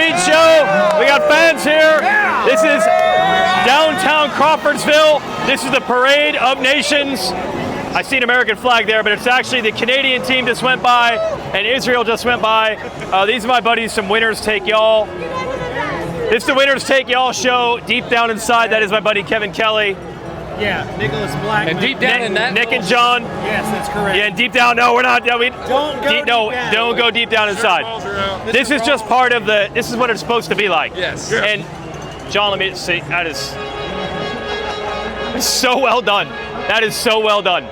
Weege Show. We got fans here. This is downtown Crawfordsville. This is the Parade of Nations. I see an American flag there, but it's actually the Canadian team just went by, and Israel just went by. These are my buddies from Winners Take Y'all. This is the Winners Take Y'all show. Deep down inside, that is my buddy Kevin Kelly. Yeah, Nicholas Black. And deep down in that, Nick and John. Yes, that's correct. Yeah, and deep down, no, we're not. No, don't go deep down inside. This is just part of the. This is what it's supposed to be like. Yes. And John, let me see. That is so well done. That is so well done.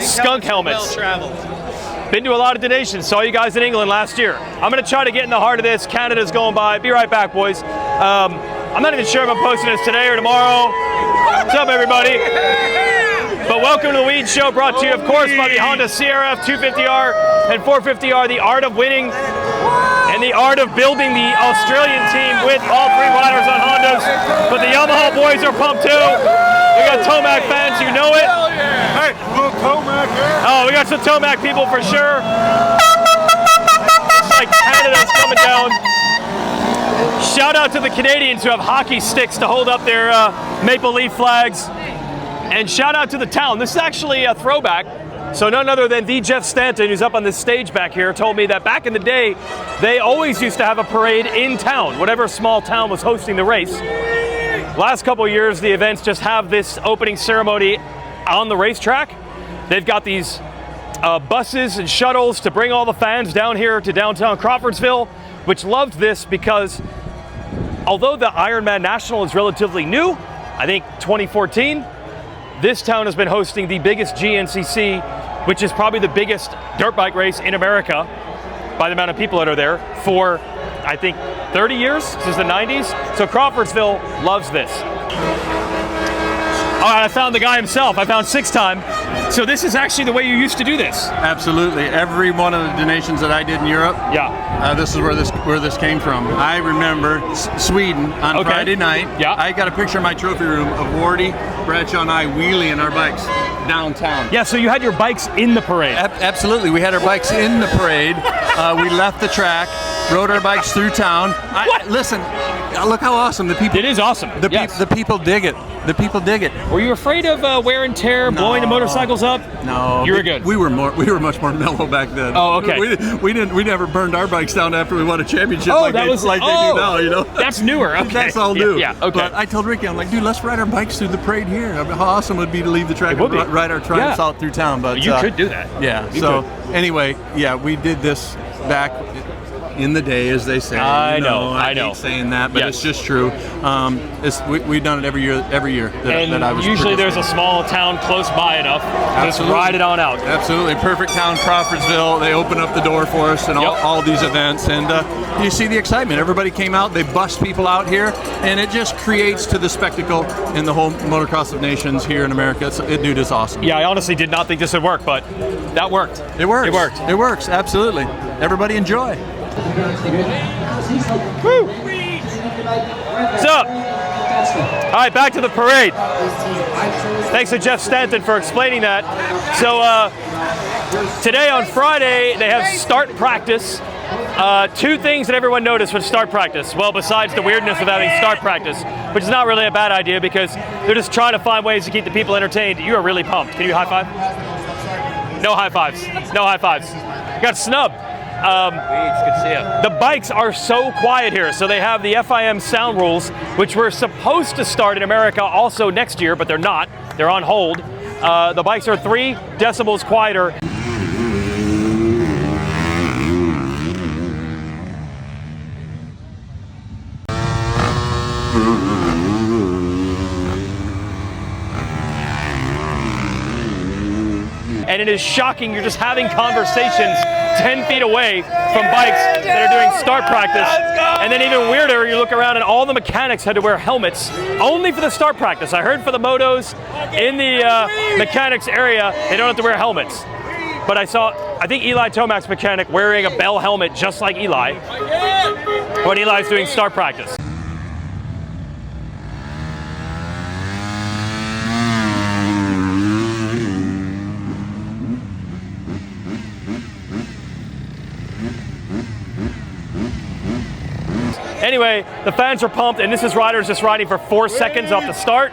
Skunk helmets. Well traveled. Been to a lot of donations. Saw you guys in England last year. I'm going to try to get in the heart of this. Canada's going by. Be right back, boys. I'm not even sure if I'm posting this today or tomorrow. What's up, everybody? But welcome to the Weege Show, brought to you, of course, by the Honda CRF 250R and 450R, the art of winning and the art of building the Australian team with all three riders on Hondas. But the Yamaha boys are pumped too. We got Tomac fans, you know it. Hey, little Tomac here. Oh, we got some Tomac people for sure. It's like Canada's coming down. Shout out to the Canadians who have hockey sticks to hold up their Maple Leaf flags. And shout out to the town. This is actually a throwback. So none other than the Jeff Stanton, who's up on this stage back here, told me that back in the day, they always used to have a parade in town, whatever small town was hosting the race. Last couple of years, the events just have this opening ceremony on the racetrack. They've got these buses and shuttles to bring all the fans down here to downtown Crawfordsville, which loved this because although the Ironman National is relatively new, I think 2014, this town has been hosting the biggest GNCC, which is probably the biggest dirt bike race in America by the amount of people that are there for, I think, 30 years, since the 90s. So Crawfordsville loves this. All right, I found the guy himself. I found 6-time. So this is actually the way you used to do this. Absolutely. Every one of the donations that I did in Europe, this is where this came from. I remember Sweden on Friday night. Yeah. I got a picture in my trophy room of Wardy, Bradshaw, and I wheeling our bikes downtown. Yeah, so you had your bikes in the parade. Absolutely. We had our bikes in the parade. We left the track, rode our bikes through town. Listen, look how awesome the people. It is awesome. The people dig it. The people dig it. Were you afraid of wear and tear, blowing the motorcycles up? No. You were good. We were much more mellow back then. Oh, okay. We never burned our bikes down after we won a championship like they do now, you know. That's newer. Okay. That's all new. Yeah, okay. But I told Ricky, I'm like, dude, let's ride our bikes through the parade here. I mean, how awesome would it be to leave the track and ride our Triumphs out through town? But you could do that. Yeah. Anyway, we did this back in the day, as they say. I know. I hate saying that, but it's just true. We've done it every year that I was. Usually there's a small town close by enough. Just ride it on out. Absolutely. Perfect town, Crawfordsville. They open up the door for us and all these events. And you see the excitement. Everybody came out. They bust people out here. And it just creates to the spectacle in the whole Motocross of Nations here in America. Dude, it's awesome. Yeah, I honestly did not think this would work, but that worked. It works. It worked. It works. Absolutely. Everybody enjoy. Woo! What's up? All right, back to the parade. Thanks to Jeff Stanton for explaining that. So today on Friday, they have start practice. Two things that everyone noticed with start practice. Well, besides the weirdness of having start practice, which is not really a bad idea because they're just trying to find ways to keep the people entertained. You are really pumped. Can you high five? No high fives. No high fives. You got snubbed. Good to see you. The bikes are so quiet here. So they have the FIM sound rules, which were supposed to start in America also next year, but they're not. They're on hold. The bikes are 3 decibels quieter. And it is shocking, you're just having conversations 10 feet away from bikes that are doing start practice. And then even weirder, you look around and all the mechanics had to wear helmets only for the start practice. I heard for the motos in the mechanics area, they don't have to wear helmets. But I think Eli Tomac's mechanic wearing a Bell helmet just like Eli when Eli's doing start practice. Anyway, the fans are pumped, and this is riders just riding for 4 seconds off the start.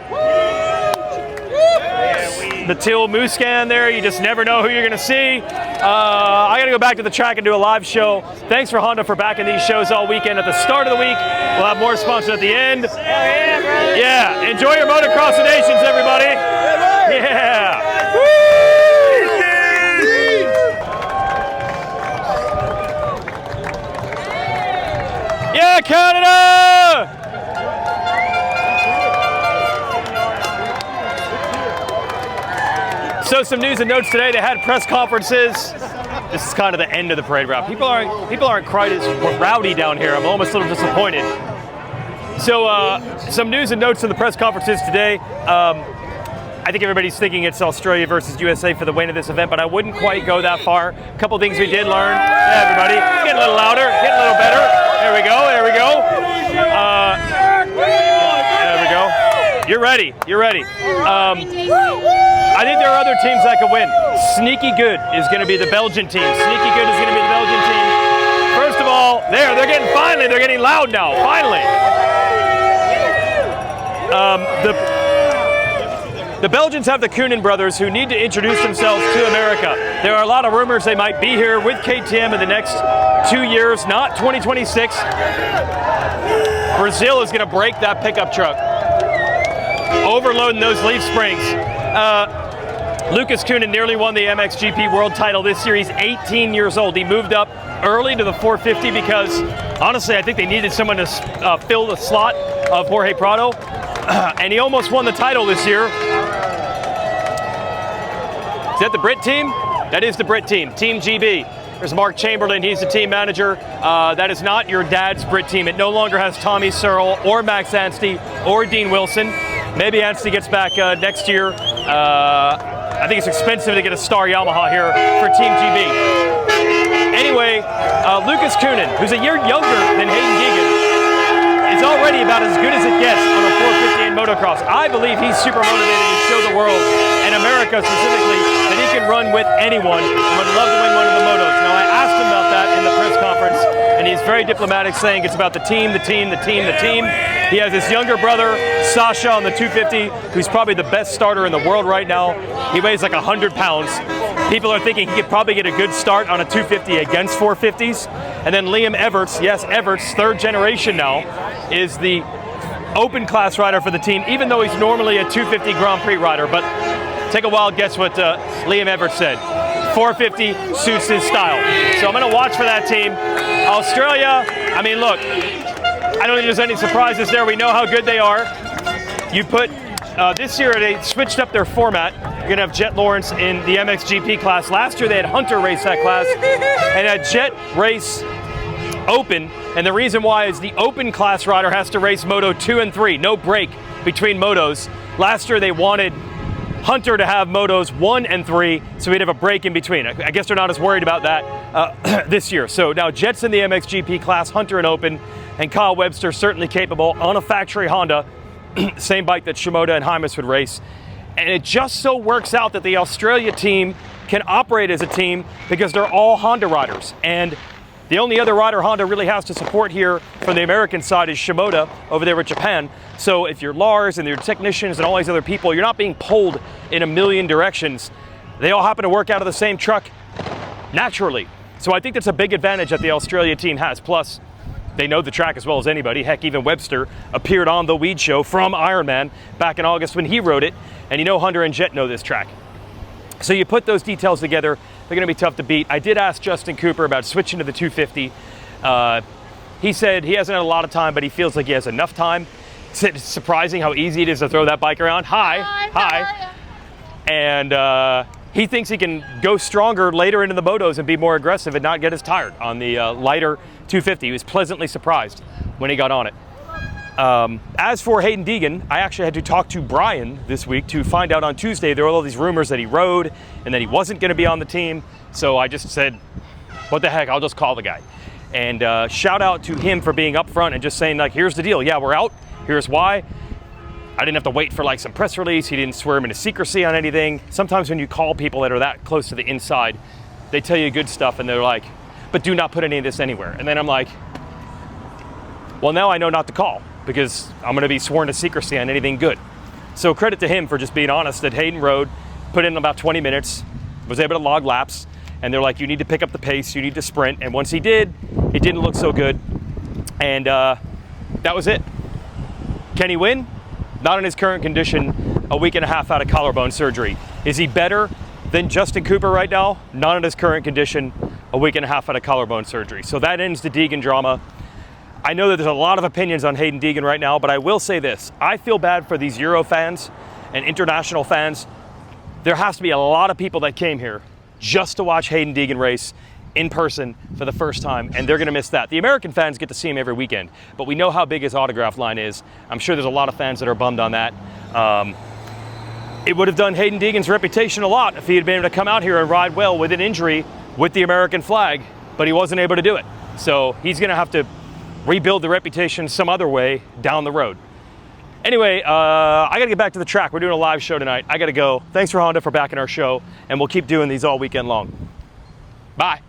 The Teal Muscan there, you just never know who you're going to see. I got to go back to the track and do a live show. Thanks for Honda for backing these shows all weekend. At the start of the week, we'll have more sponsors at the end. Yeah, enjoy your Motocross of Nations, everybody. Yeah. Yeah, Canada! So some news and notes today. They had press conferences. This is kind of the end of the parade route. People aren't quite as rowdy down here. I'm almost a little disappointed. So some news and notes in the press conferences today. I think everybody's thinking it's Australia versus USA for the win of this event, but I wouldn't quite go that far. A couple things we did learn. Yeah, everybody, getting a little louder, getting a little better. There we go, there we go. There we go. You're ready, you're ready. I think there are other teams that could win. Sneaky Good is going to be the Belgian team. Sneaky Good is going to be the Belgian team. First of all, they're getting loud now, finally. The Belgians have the Koenen brothers who need to introduce themselves to America. There are a lot of rumors they might be here with KTM in the next 2 years, not 2026. Brazil is going to break that pickup truck, overloading those leaf springs. Lucas Koenen nearly won the MXGP World title this year. He's 18 years old. He moved up early to the 450 because, honestly, I think they needed someone to fill the slot of Jorge Prado. And he almost won the title this year. Is that the Brit team? That is the Brit team, Team GB. There's Mark Chamberlain, he's the team manager. That is not your dad's Brit team. It no longer has Tommy Searle or Max Anstey or Dean Wilson. Maybe Anstey gets back next year. I think it's expensive to get a star Yamaha here for Team GB. Anyway, Lucas Koenen, who's a year younger than Hayden Deegan, is already about as good as it gets on a 450 in motocross. I believe he's super motivated to show the world, and America specifically, that he can run with anyone and would love to win one of the motos. Now, I asked him about that in the press conference, and he's very diplomatic, saying it's about the team, the team, the team, the team. He has his younger brother, Sasha, on the 250, who's probably the best starter in the world right now. He weighs like 100 pounds. People are thinking he could probably get a good start on a 250 against 450s. And then Liam Everts, yes, Everts, third generation now, is the open class rider for the team, even though he's normally a 250 Grand Prix rider. But take a wild guess what Liam Everts said. 450 suits his style. So I'm going to watch for that team. Australia, I mean, look, I don't think there's any surprises there. We know how good they are. You put, this year they switched up their format. You're going to have Jet Lawrence in the MXGP class. Last year they had Hunter race that class and had Jet race open. And the reason why is the open class rider has to race Moto 2 and 3. No break between motos. Last year they wanted Hunter to have motos 1 and 3, so we'd have a break in between. I guess they're not as worried about that this year. So now Jet's in the MXGP class, Hunter in open, and Kyle Webster certainly capable on a factory Honda, same bike that Shimoda and Hymas would race. And it just so works out that the Australia team can operate as a team because they're all Honda riders. And the only other rider Honda really has to support here from the American side is Shimoda over there with Japan. So if you're Lars and your technicians and all these other people, you're not being pulled in a million directions. They all happen to work out of the same truck naturally. So I think that's a big advantage that the Australia team has. Plus, they know the track as well as anybody. Heck, even Webster appeared on the Weege show from Ironman back in August when he rode it. And you know Hunter and Jet know this track. So you put those details together, they're going to be tough to beat. I did ask Justin Cooper about switching to the 250. He said he hasn't had a lot of time, but he feels like he has enough time. It's surprising how easy it is to throw that bike around. Hi. And he thinks he can go stronger later into the motos and be more aggressive and not get as tired on the lighter 250. He was pleasantly surprised when he got on it. As for Hayden Deegan, I actually had to talk to Brian this week to find out on Tuesday. There were all these rumors that he rode and that he wasn't going to be on the team. So I just said, what the heck, I'll just call the guy. And shout out to him for being upfront and just saying, like, here's the deal. Yeah, we're out. Here's why. I didn't have to wait for like some press release. He didn't swear him into secrecy on anything. Sometimes when you call people that are that close to the inside, they tell you good stuff and they're like, but do not put any of this anywhere. And then I'm like, Well, now I know not to call because I'm going to be sworn to secrecy on anything good. So credit to him for just being honest that Hayden rode, put in about 20 minutes, was able to log laps, and they're like, you need to pick up the pace, you need to sprint. And once he did, it didn't look so good. And that was it. Can he win? Not in his current condition, a week and a half out of collarbone surgery. Is he better than Justin Cooper right now? Not in his current condition, a week and a half out of collarbone surgery. So that ends the Deegan drama. I know that there's a lot of opinions on Hayden Deegan right now, but I will say this. I feel bad for these Euro fans and international fans. There has to be a lot of people that came here just to watch Hayden Deegan race in person for the first time, and they're going to miss that. The American fans get to see him every weekend, but we know how big his autograph line is. I'm sure there's a lot of fans that are bummed on that. It would have done Hayden Deegan's reputation a lot if he had been able to come out here and ride well with an injury with the American flag, but he wasn't able to do it. So he's going to have to rebuild the reputation some other way down the road. Anyway, I got to get back to the track. We're doing a live show tonight. I got to go. Thanks for Honda for backing our show, and we'll keep doing these all weekend long. Bye.